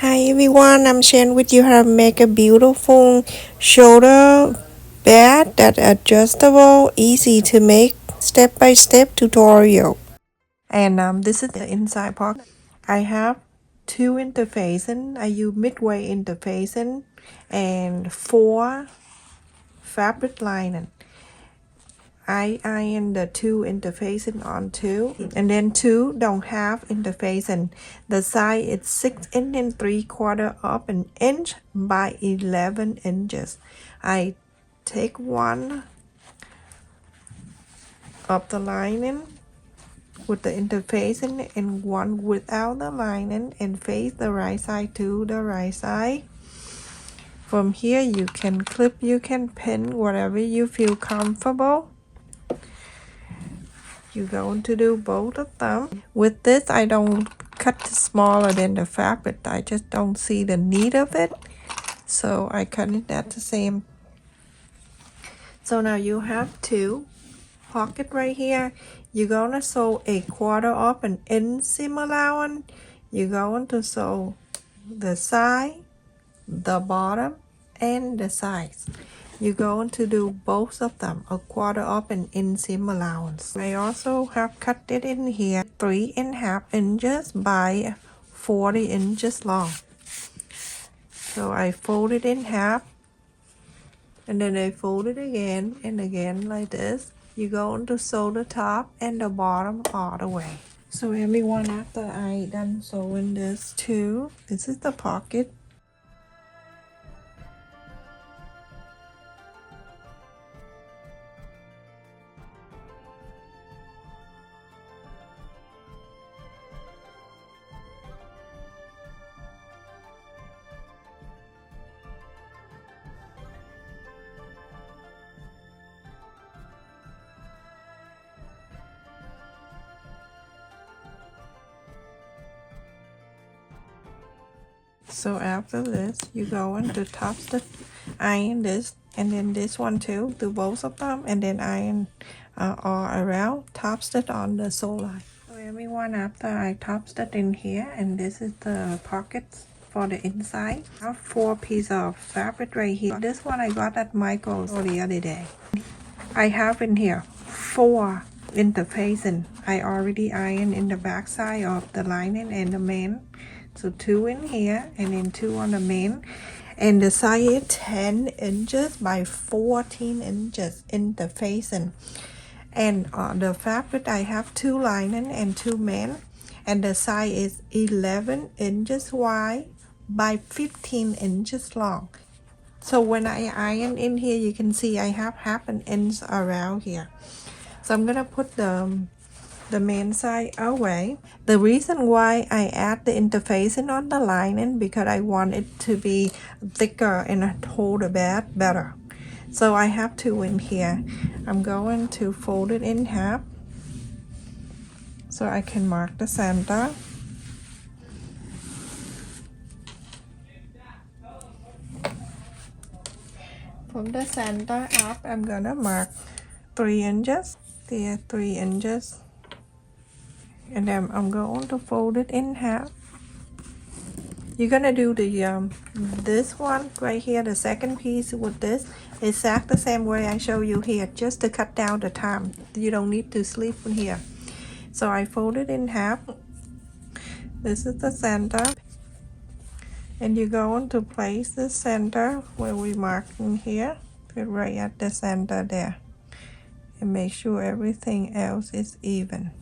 Hi everyone, I'm sharing with you how to make a beautiful shoulder bag that adjustable, easy to make, step-by-step tutorial. And this is the inside pocket. I have two interfacing. I use midway interfacing and four fabric lining. I iron the two interfacing on two, and then two don't have interfacing. The size is 6 inch and 3/4 of an inch by 11 inches. I take one of the lining with the interfacing and one without the lining and face the right side to the right side. From here you can clip, you can pin, whatever you feel comfortable. You're going to do both of them. With this, I don't cut smaller than the fabric. I just don't see the need of it. So I cut it at the same. So now you have two pocket right here. You're going to sew 1/4 of an inch seam allowance. You're going to sew the side, the bottom, and the sides. You're going to do both of them 1/4 of an inch seam allowance. I also have cut it in here 3.5 inches by 40 inches long. So I fold it in half and then I fold it again and again like this. You're going to sew the top and the bottom all the way. So everyone, after I done sewing this too, this is the pocket. So after this, you go into top stitch, iron this, and then this one too, do both of them, and then iron all around, top stitch on the sole line. So everyone, after I top stitch in here, and this is the pockets for the inside. I have 4 pieces of fabric right here. This one I got at Michael's the other day. I have in here 4 interfacing. I already ironed in the back side of the lining and the main. So 2 in here and then 2 on the main, and the size is 10 inches by 14 inches interfacing. And on the fabric I have 2 lining and 2 main, and the size is 11 inches wide by 15 inches long. So when I iron in here, you can see I have half an inch around here. So I'm gonna put the main side away. The reason why I add the interfacing on the lining because I want it to be thicker and hold the bag better. So I have 2 in here. I'm going to fold it in half so I can mark the center. From the center up, I'm gonna mark 3 inches. There, 3 inches. And then I'm going to fold it in half. You're gonna do the this one right here, the second piece with this exact the same way I show you here, just to cut down the time. You don't need to sleep in here. So I fold it in half. This is the center, and you're going to place the center where we marked in here, right at the center there, and make sure everything else is even.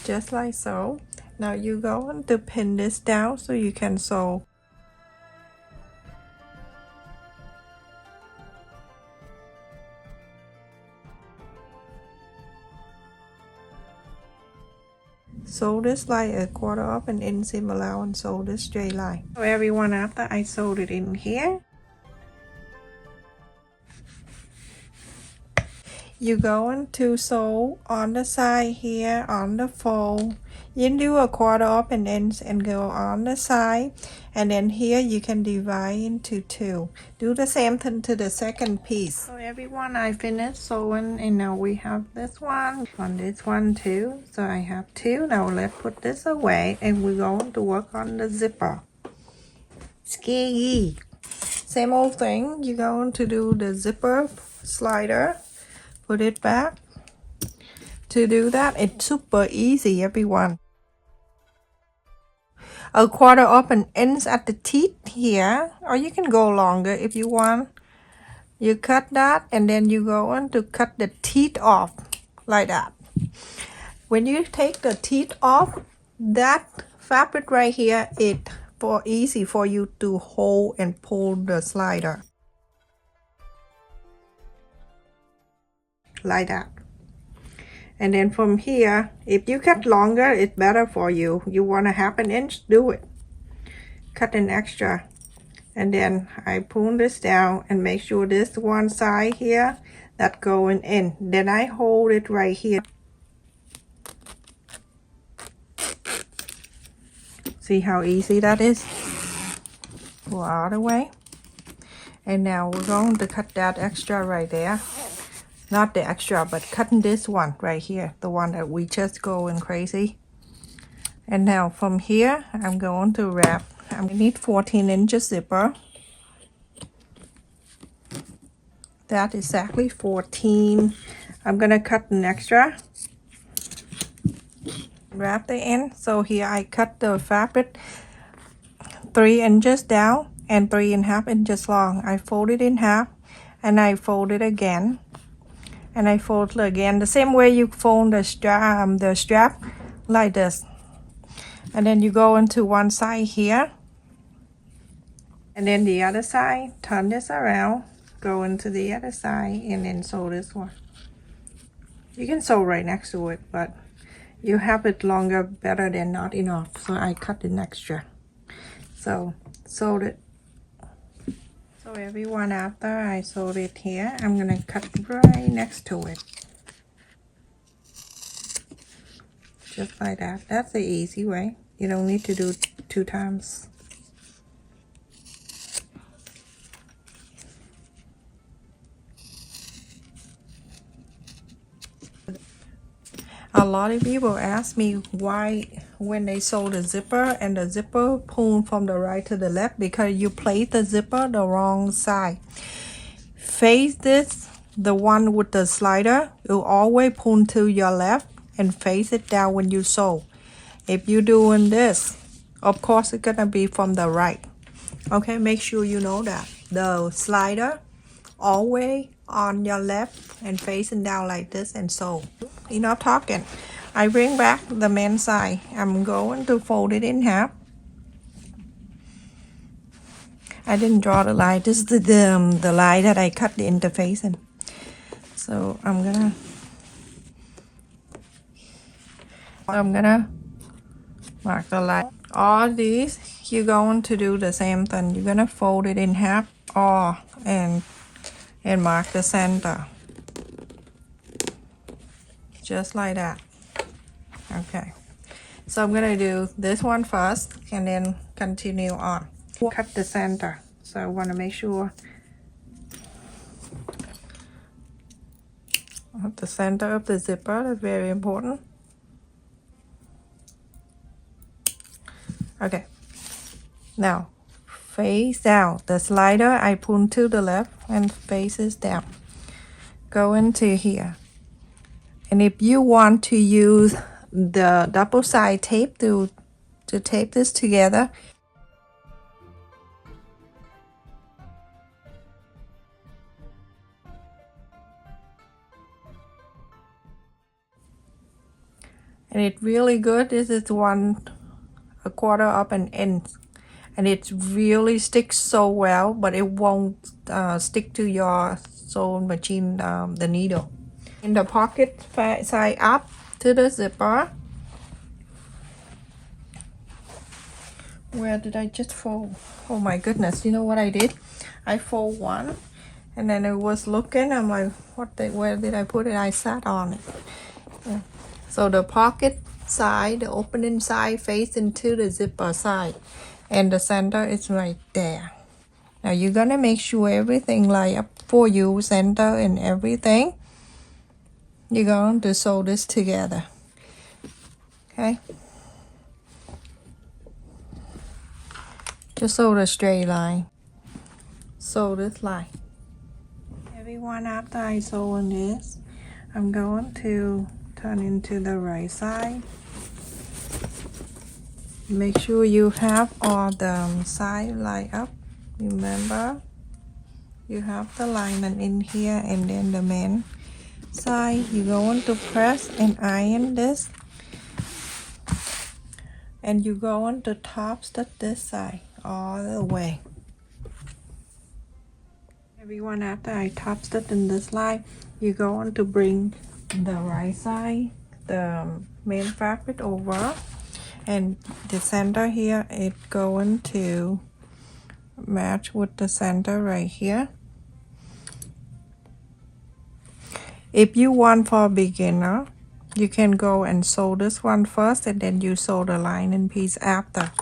Just like so. Now you're going to pin this down so you can sew. Sew this like 1/4 of an inch seam allowance, sew this straight line. So everyone, after I sewed it in here, you're going to sew on the side here on the fold. You can do 1/4 of an inch and go on the side, and then here you can divide into 2. Do the same thing to the second piece. So everyone, I finished sewing, and now we have this one on this one too. So I have 2. Now let's put this away, and we're going to work on the zipper. Scary. Same old thing. You're going to do the zipper slider. Put it back. To do that, it's super easy, everyone. A quarter open ends at the teeth here, or you can go longer if you want. You cut that, and then you go on to cut the teeth off like that. When you take the teeth off, that fabric right here, it for easy for you to hold and pull the slider like that. And then from here, if you cut longer, it's better for you. You want a 1/2 inch, do it. Cut an extra. And then I pull this down and make sure this one side here that going in. Then I hold it right here. See how easy that is? Pull out of the way. And now we're going to cut that extra right there. Not the extra, but cutting this one right here. The one that we just going crazy. And now from here, I'm going to wrap. I need 14 inches zipper. That's exactly 14. I'm gonna cut an extra. Wrap the end. So here I cut the fabric 3 inches down and 3.5 inches long. I fold it in half and I fold it again. And I fold again the same way you fold the strap like this. And then you go into one side here. And then the other side, turn this around, go into the other side, and then sew this one. You can sew right next to it, but you have it longer better than not enough. So I cut an extra. So sewed it. So everyone after I sewed it here, I'm gonna cut right next to it. Just like that. That's the easy way. You don't need to do 2 times. A lot of people ask me why when they sew the zipper and the zipper pull from the right to the left, because you place the zipper the wrong side. Face this, the one with the slider, you always pull to your left and face it down when you sew. If you're doing this, of course it's gonna be from the right. Okay, make sure you know that. The slider always on your left and facing down like this and sew. Enough talking. I bring back the men's side. I'm going to fold it in half. I didn't draw the line. This is the line that I cut the interface in. So I'm gonna mark the line. All these you're going to do the same thing. You're gonna fold it in half or and mark the center. Just like that. Okay. So I'm gonna do this one first and then continue on. Cut the center. So I want to make sure the center of the zipper is very important. Okay. Now face down. The slider I pull to the left and faces down. Go into here. And if you want to use the double side tape to tape this together, and it's really good. This is 1/4 of an inch, and it really sticks so well, but it won't stick to your sewing machine, the needle. In the pocket side up to the zipper. Where did I just fold? Oh my goodness, you know what I did? I fold one and then I was looking, I'm like, where did I put it? I sat on it. Yeah. So the pocket side, the opening side face into the zipper side, and the center is right there. Now you're gonna make sure everything line up for you, center and everything. You're going to sew this together. Okay. Just sew the straight line. Sew this line. Everyone, after I sew on this, I'm going to turn into the right side. Make sure you have all the side lined up. Remember, you have the lining in here, and then the main side. You're going to press and iron this, and you're going to top stitch this side all the way. Everyone, after I top stitch in this line, you're going to bring the right side, the main fabric over, and the center here it's going to match with the center right here. If you want for a beginner, you can go and sew this one first, and then you sew the lining piece after.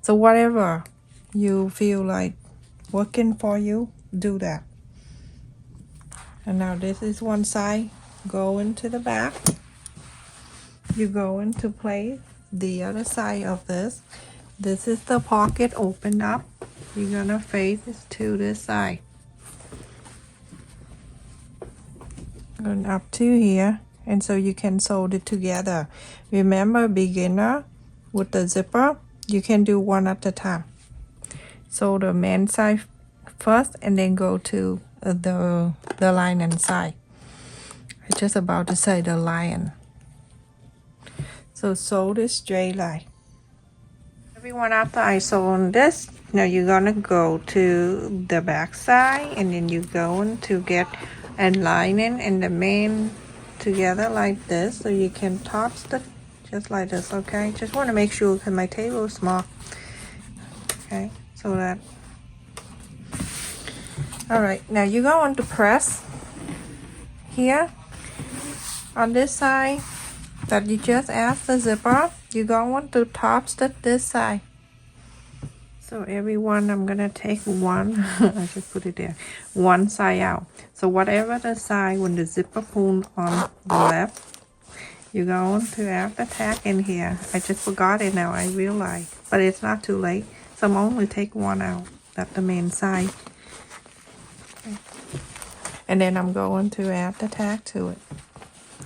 So whatever you feel like working for you, do that. And now this is one side. Go into the back. You go into place the other side of this. This is the pocket, open up. You're gonna face it to this side. Going up to here, and so you can sew it together. Remember, beginner with the zipper, you can do one at a time. Sew the main side first, and then go to the lining side. I'm just about to say the lion. So sew this straight line. Everyone, after I sew on this, now you're gonna go to the back side, and then you're going to get a lining and the main together like this, so you can top stitch just like this. Okay, just want to make sure because my table is small. Okay, so that. All right, now you're going to press here on this side that you just add the zipper. You're going to top stitch this side. So everyone, I'm gonna take one. I just put it there, one side out. So whatever the side when the zipper pull on the left, you're going to add the tack in here. I just forgot it now, I realize, but it's not too late. So I'm only take one out. That's the main side. Okay. And then I'm going to add the tack to it.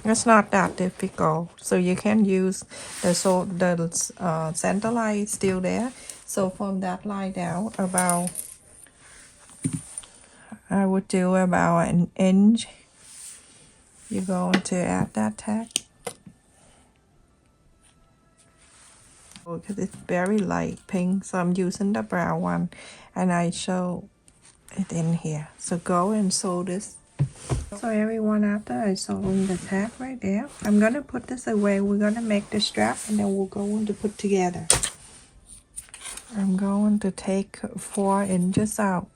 It's not that difficult, so you can use the center line still there. So from that line down, about I would do about an inch. You're going to add that tack because it's very light pink, so I'm using the brown one, and I show it in here. So go and sew this. So everyone, after I sew the tack right there, I'm gonna put this away. We're gonna make the strap, and then we'll go on to put together. I'm going to take 4 inches out.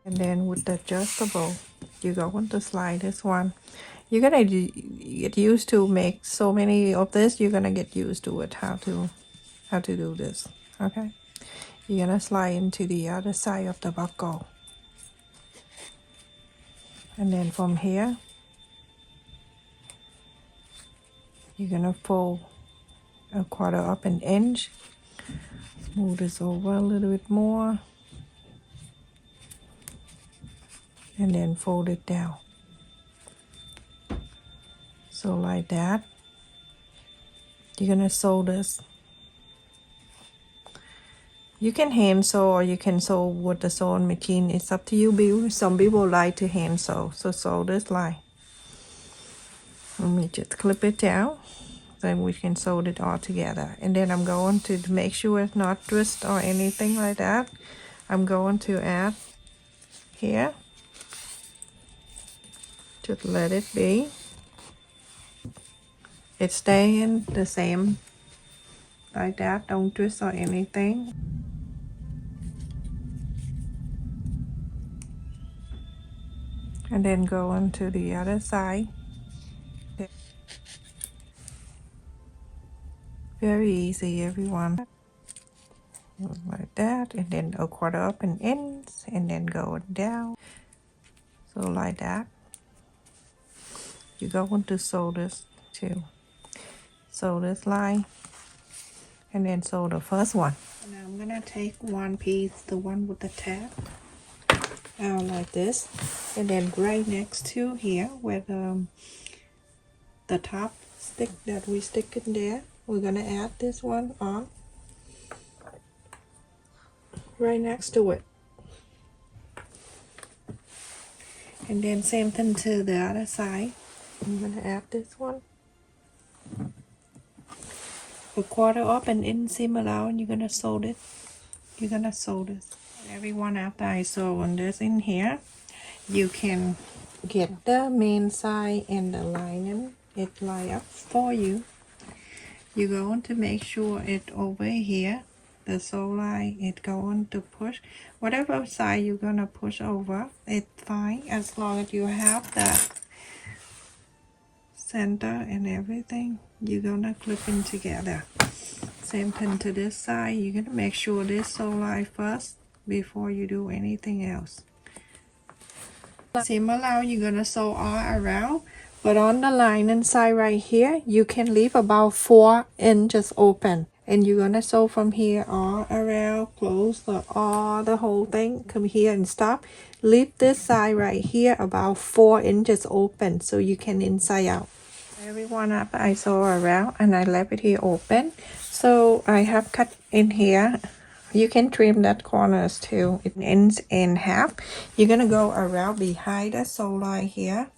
And then with the adjustable, you're going to slide this one. You're gonna get used to make so many of this. You're gonna get used to it, how to do this. Okay, you're gonna slide into the other side of the buckle, and then from here you're gonna fold a quarter up an inch. Move this over a little bit more, and then fold it down. So like that. You're gonna sew this. You can hand sew, or you can sew with the sewing machine. It's up to you. Some people like to hand sew. So sew this line. Let me just clip it down, then we can sew it all together. And then I'm going to make sure it's not twist or anything like that. I'm going to add here. Just let it be. It's staying the same like that. Don't twist or anything. and then go into the other side. Very easy, everyone. Like that, and then a quarter up and ends, and then go down. So like that. You're going to sew this too. Sew this line, and then sew the first one. And I'm gonna take one piece, the one with the tab, out like this, and then right next to here where the top stick that we stick in there, we're gonna add this one on right next to it. And then same thing to the other side. I'm gonna add this one. A quarter up and in seam allowance, you're gonna sew it. You're gonna sew this. Everyone, after I sew on this in here, you can get the main side and the lining. It line up for you. You're going to make sure it over here, the sew line, it going to push whatever side you're gonna push over. It's fine as long as you have that center and everything. You're gonna clip in together. Same thing to this side. You're gonna make sure this sew line first before you do anything else. Seam allowance, you're gonna sew all around, but on the lining side right here, you can leave about 4 inches open, and you're gonna sew from here all around, close the whole thing, come here and stop. Leave this side right here about 4 inches open so you can inside out. Everyone, up I sew around and I left it here open, so I have cut in here. You can trim that corners too. It ends in half. You're gonna go around behind the sew line here,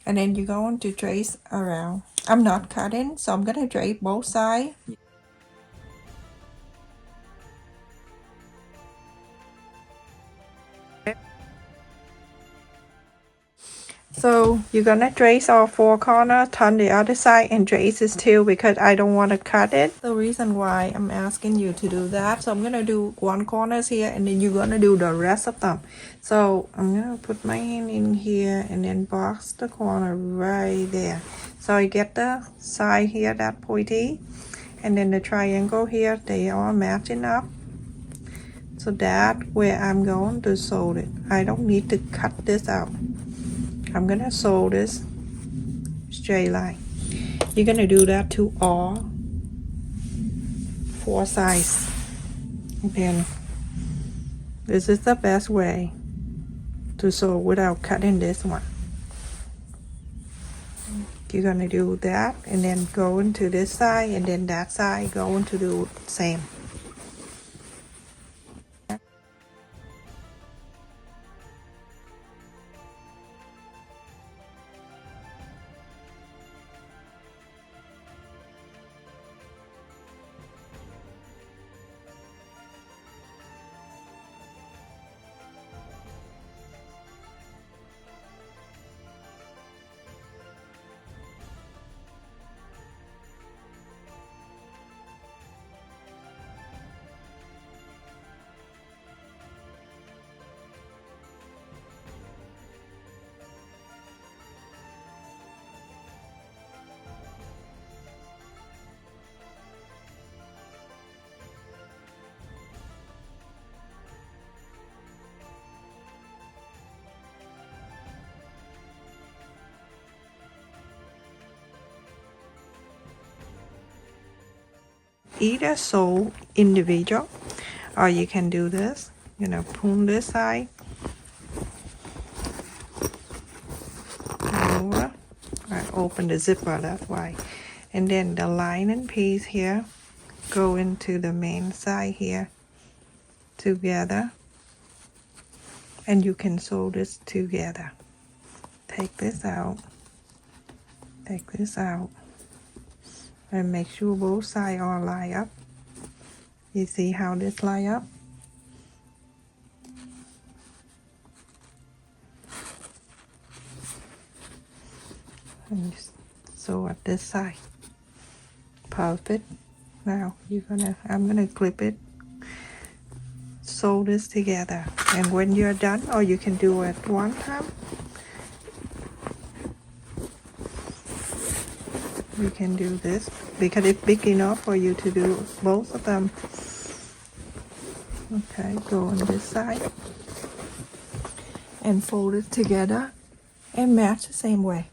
and then you're going to trace around. I'm not cutting, so I'm gonna drape both sides. So you're gonna trace all 4 corners, turn the other side and trace this too, because I don't want to cut it. The reason why I'm asking you to do that, so I'm gonna do 1 corners here, and then you're gonna do the rest of them. So I'm gonna put my hand in here and then box the corner right there. So I get the side here, that pointy, and then the triangle here, they are matching up. So that where I'm going to sew it. I don't need to cut this out. I'm gonna sew this straight line. You're gonna do that to all 4 sides. Then this is the best way to sew without cutting this one. You're gonna do that and then go into this side, and then that side going to do the same. Either sew individual, or you can do this. You know, pull this side over. I open the zipper that way, and then the lining piece here go into the main side here together, and you can sew this together. Take this out, take this out, and make sure both sides are lined up. You see how this line up? And sew at this side. Perfect. Now I'm gonna clip it. Sew this together, and when you're done, or you can do it one time, you can do this because it's big enough for you to do both of them. Okay, go on this side and fold it together and match the same way.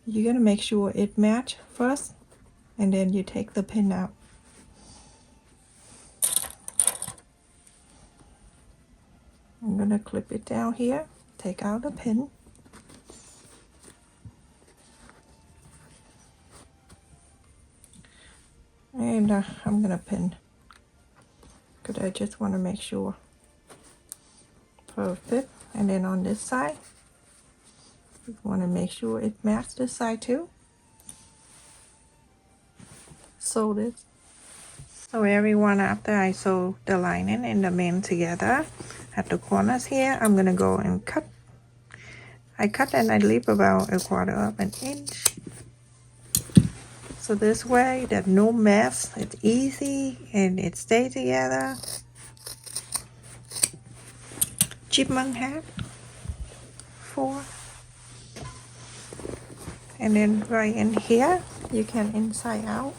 You're gonna make sure it match first, and then you take the pin out. I'm gonna clip it down here, take out the pin. And I'm gonna pin, because I just want to make sure. Perfect. And then on this side, you want to make sure it matches this side too. Sew this. So everyone, after I sew the lining and the band together at the corners here, I'm gonna go and cut. I cut and I leave about 1/4 of an inch. So this way, there's no mess. It's easy and it stays together. Chipmunk hat. 4. And then right in here, you can inside out.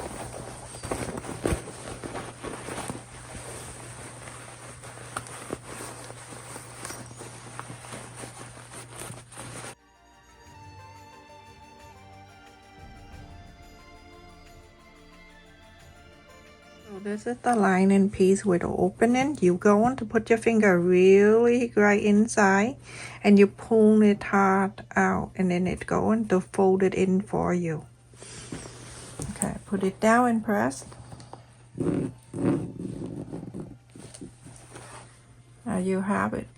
So this is the lining piece with the opening. You go on to put your finger really right inside and you pull it hard out, and then it going to fold it in for you. Okay, put it down and press. Now you have it.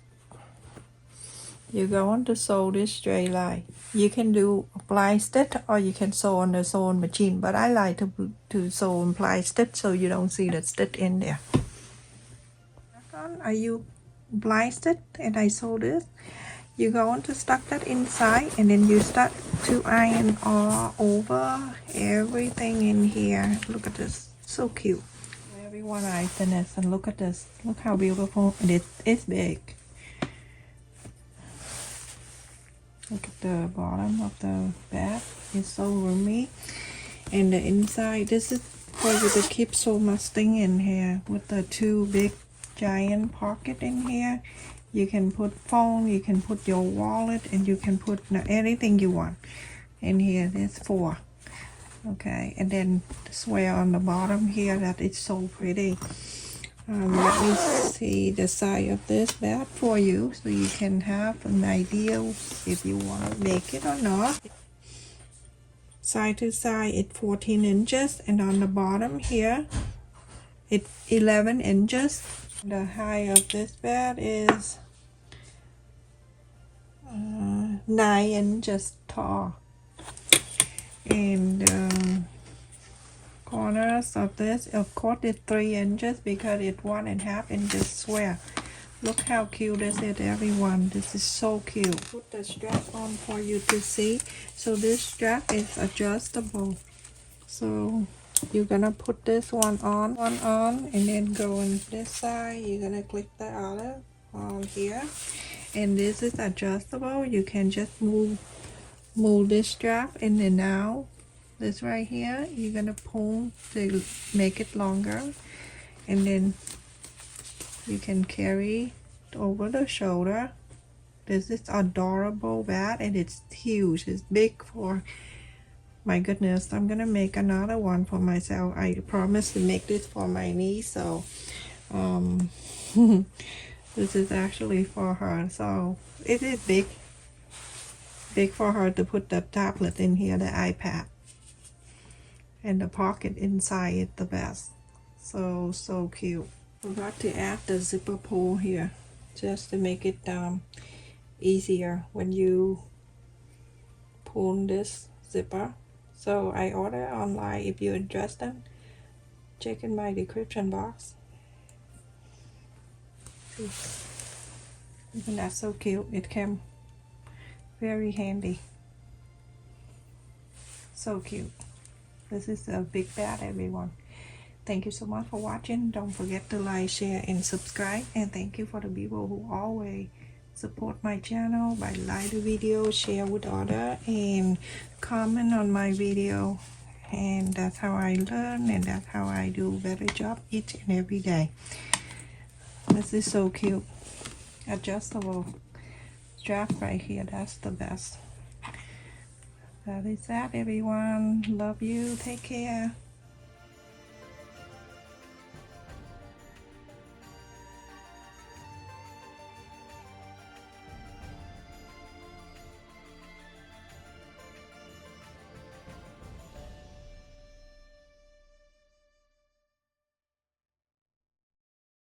You go on to sew this straight line. You can do ply stitch or you can sew on the sewing machine, but I like to sew and ply stitch so you don't see the stitch in there. I use ply stitch and I sew this. You go on to stuck that inside, and then you start to iron all over everything in here. Look at this, so cute. Everyone, I finish, and look at this. Look how beautiful it is. It's big. Look at the bottom of the bag. It's so roomy. And the inside, this is for you to keep so much thing in here with the 2 big giant pocket in here. You can put phone, you can put your wallet, and you can put anything you want in here. There's 4. Okay, and then swear on the bottom here that it's so pretty. Let me see the side of this bag for you so you can have an idea if you want to make it or not. Side to side, it's 14 inches, and on the bottom here, it's 11 inches. The height of this bed is 9 inches tall, and corners of this, of course, it's 3 inches because it's 1.5 inches square. Look how cute this is, everyone. This is so cute. Put the strap on for you to see. So this strap is adjustable. So you're gonna put this one on, and then go on this side. You're gonna click the other on here, and this is adjustable. You can just move this strap in and out. This right here, you're gonna pull to make it longer, and then you can carry over the shoulder. This is adorable bag, and it's huge. It's big for, my goodness. I'm gonna make another one for myself. I promised to make this for my niece, so this is actually for her. So it is big for her to put the tablet in here, the iPad, and the pocket inside it the best. So cute. Forgot to add the zipper pull here just to make it easier when you pull this zipper. So I order online. If you're interested, check in my description box. Isn't that so cute? It came very handy. So cute. This is a big bag, everyone. Thank you so much for watching. Don't forget to like, share, and subscribe. And thank you for the people who always support my channel by like the video, share with others, and comment on my video. And that's how I learn, and that's how I do a better job each and every day. This is so cute. Adjustable strap right here, that's the best. That is that, everyone. Love you. Take care.